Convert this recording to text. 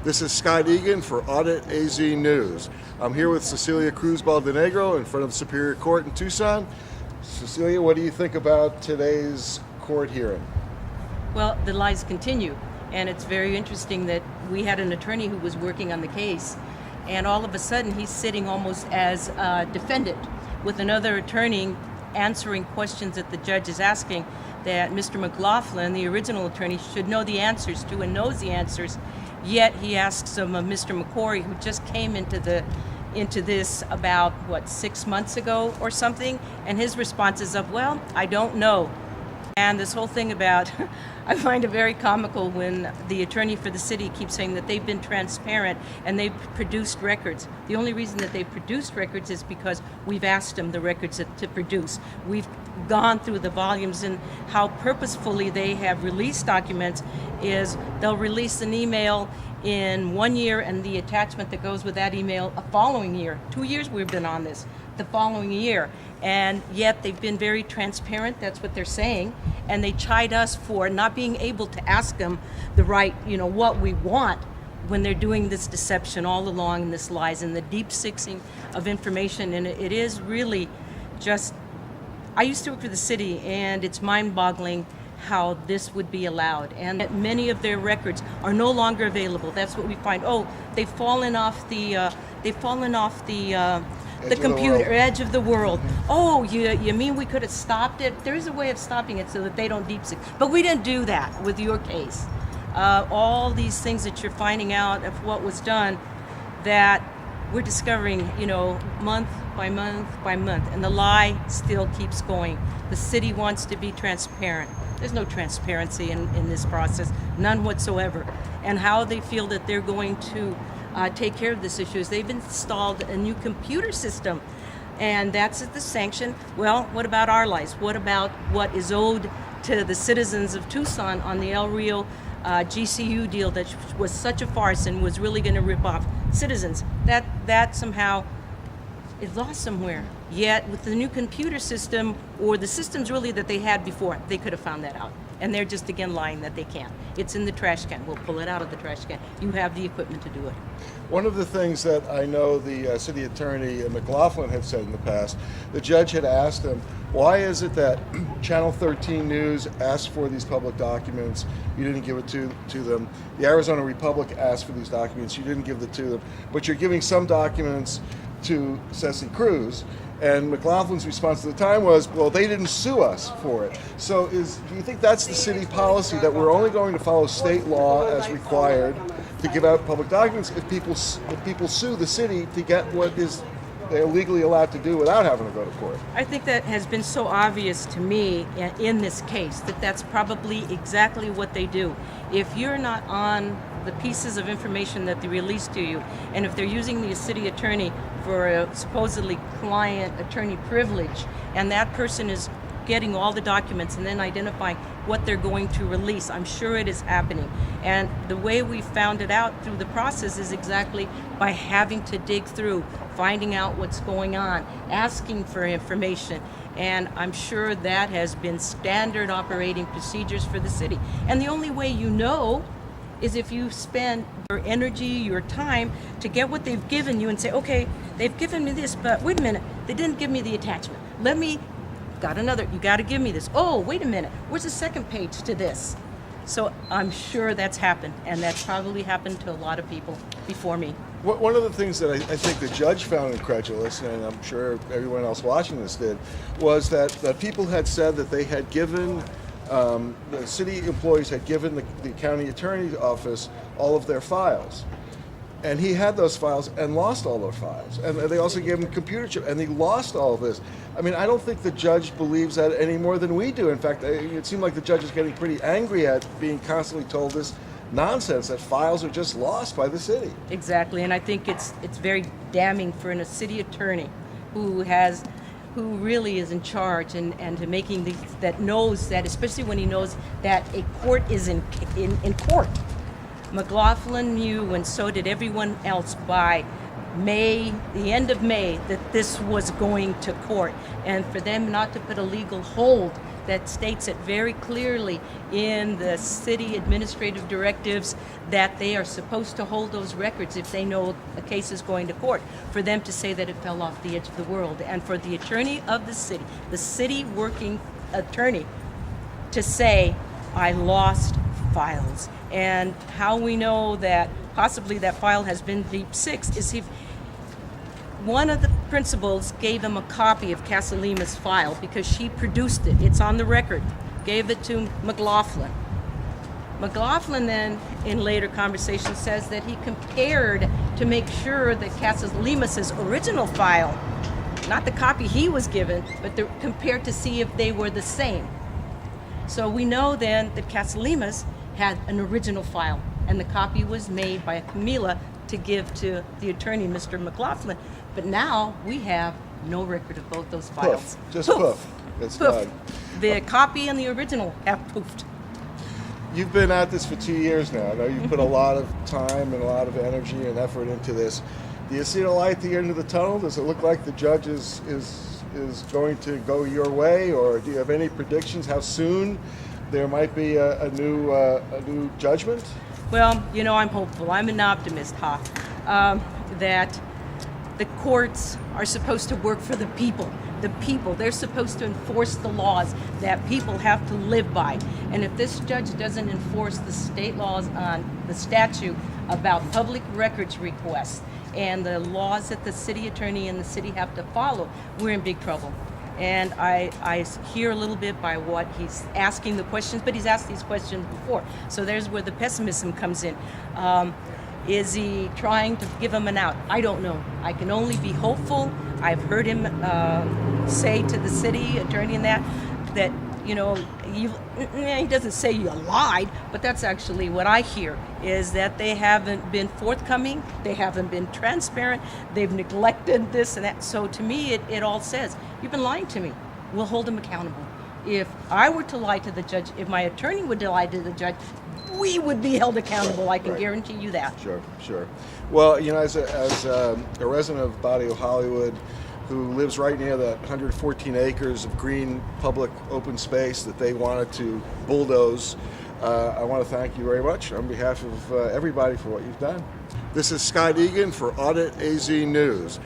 This is Scott Egan for Audit AZ News. I'm here with Cecilia Cruz Baldenegro in front of the Superior Court in Tucson. Cecilia, what do you think about today's court hearing? Well, the lies continue, and it's very interesting that we had an attorney who was working on the case, and all of a sudden he's sitting almost as a defendant with another attorney answering questions that the judge is asking that Mr. McLaughlin, the original attorney, should know the answers to and knows the answers. Yet he asks him of Mr. McCory, who just came into this about, 6 months ago or something, and his response is of, well, I don't know. And this whole thing about, I find it very comical when the attorney for the city keeps saying that they've been transparent and they've produced records. The only reason that they've produced records is because we've asked them the records to produce. We've gone through the volumes, and how purposefully they have released documents is they'll release an email in 1 year and the attachment that goes with that email a following year. 2 years we've been on this, the following year. And yet they've been very transparent, that's what they're saying, and they chide us for not being able to ask them the right, what we want when they're doing this deception all along, and this lies and the deep sixing of information. And it is really just, I used to work for the city, and it's mind-boggling how this would be allowed, and that many of their records are no longer available. That's what we find. Oh, they've fallen off the computer edge of the world. Oh, you mean we could have stopped it? There is a way of stopping it so that they don't deep seek. But we didn't do that with your case. All these things that you're finding out of what was done, that we're discovering, month by month by month, and the lie still keeps going. The city wants to be transparent. There's no transparency in this process, none whatsoever. And how they feel that they're going to take care of this issue is they've installed a new computer system, and that's at the sanction. Well, what about our lives? What about what is owed to the citizens of Tucson on the El Rio GCU deal that was such a farce and was really going to rip off citizens? That somehow is lost somewhere. Yet with the new computer system, or the systems really that they had before, they could have found that out. And they're just again lying that they can't. It's in the trash can. We'll pull it out of the trash can. You have the equipment to do it. One of the things that I know the city attorney McLaughlin had said in the past, the judge had asked him, why is it that Channel 13 News asked for these public documents, you didn't give it to them? The Arizona Republic asked for these documents, you didn't give it to them, but you're giving some documents to Ceci Cruz. And McLaughlin's response at the time was, well, they didn't sue us for it. So do you think that's the city policy, that we're only going to follow state law as required to give out public documents if people sue the city to get what is they're legally allowed to do without having to go to court? I think that has been so obvious to me in this case that that's probably exactly what they do. If you're not on the pieces of information that they release to you, and if they're using the city attorney for a supposedly client attorney privilege, and that person is getting all the documents and then identifying what they're going to release, I'm sure it is happening. And the way we found it out through the process is exactly by having to dig through, finding out what's going on, asking for information. And I'm sure that has been standard operating procedures for the city. And the only way you know is if you spend your energy, your time to get what they've given you and say, okay, they've given me this, but wait a minute, they didn't give me the attachment. You got to give me this. Oh, wait a minute, where's the second page to this? So I'm sure that's happened, and that's probably happened to a lot of people before me. One of the things that I think the judge found incredulous, and I'm sure everyone else watching this did, was that people had said that they had given, the city employees had given the county attorney's office all of their files. And he had those files and lost all those files. And they also gave him a computer chip, and he lost all of this. I mean, I don't think the judge believes that any more than we do. In fact, it seemed like the judge is getting pretty angry at being constantly told this nonsense, that files are just lost by the city. Exactly, and I think it's very damning for a city attorney who really is in charge and to making that knows that, especially when he knows that a court is in court. McLaughlin knew, and so did everyone else, by the end of May, that this was going to court, and for them not to put a legal hold that states it very clearly in the city administrative directives that they are supposed to hold those records if they know a case is going to court, for them to say that it fell off the edge of the world, and for the attorney of the city working attorney, to say, I lost files. And how we know that possibly that file has been deep sixed is if one of the principals gave him a copy of Casalima's file because she produced it. It's on the record. Gave it to McLaughlin. McLaughlin then, in later conversation, says that he compared to make sure that Casalima's original file, not the copy he was given, but compared to see if they were the same. So we know then that Casalima's had an original file, and the copy was made by Camila to give to the attorney, Mr. McLaughlin. But now we have no record of both those files. Poof. Just poof. It's Poof. gone. The copy and the original have poofed. You've been at this for 2 years now. I know you've put a lot of time and a lot of energy and effort into this. Do you see the light at the end of the tunnel? Does it look like the judge is going to go your way, or do you have any predictions how soon there might be a new judgment? Well, you know, I'm hopeful. I'm an optimist, that the courts are supposed to work for the people. The people, they're supposed to enforce the laws that people have to live by. And if this judge doesn't enforce the state laws on the statute about public records requests and the laws that the city attorney and the city have to follow, we're in big trouble. And I hear a little bit by what he's asking the questions, but he's asked these questions before. So there's where the pessimism comes in. Is he trying to give him an out? I don't know. I can only be hopeful. I've heard him say to the city attorney and that, you know, he doesn't say you lied, but that's actually what I hear, is that they haven't been forthcoming, they haven't been transparent, they've neglected this and that. So to me, it all says, you've been lying to me. We'll hold him accountable. If I were to lie to the judge, if my attorney would lie to the judge, we would be held accountable. I can guarantee you that. Sure. Well, you know, as a resident of Barrio Hollywood, who lives right near that 114 acres of green public open space that they wanted to bulldoze, I want to thank you very much on behalf of everybody for what you've done. This is Scott Egan for Audit AZ News.